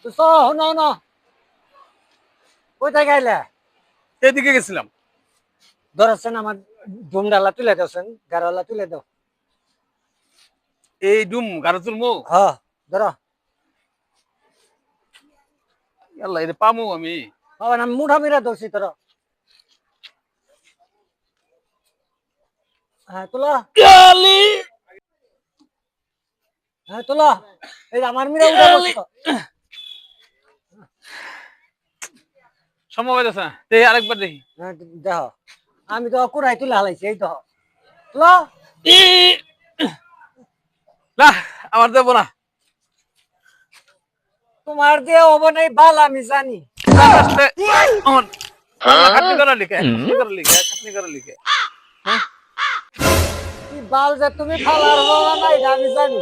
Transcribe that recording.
তো শোনো না, কোথায় গাইলে? এদিকে গেছিলাম। ধরেছেন আমার ধুমডালা তুলে দাওছেন, গাড়ালা তুলে দাও। এই ডুম গাড়ি তুলমু। হ্যাঁ ধরো। আল্লাহ এটা পামু আমি। বাবা না মুঠা মিরা ধরছি ধরো। হ্যাঁ তোলা। কালি হ্যাঁ তোলা। এই যে আমার মিরা উঠে বসে কালি তো। সম্ভব হইতেছে না, দেখি আরেকবার দেখি। হ্যাঁ দেখো, আমি তো কুড়াই তুলে হালাইছি, এই তো তোলা। ই না, আমার দেবো না। তোমার দিয়ে হবো নাই বাল আমি জানি। আসলে আমার খাটনি করার লিখে, খাটনি করার লিখে, খাটনি করার লিখে। হ্যাঁ কি বাল যে তুমি ফালার হওয়া নাই আমি জানি।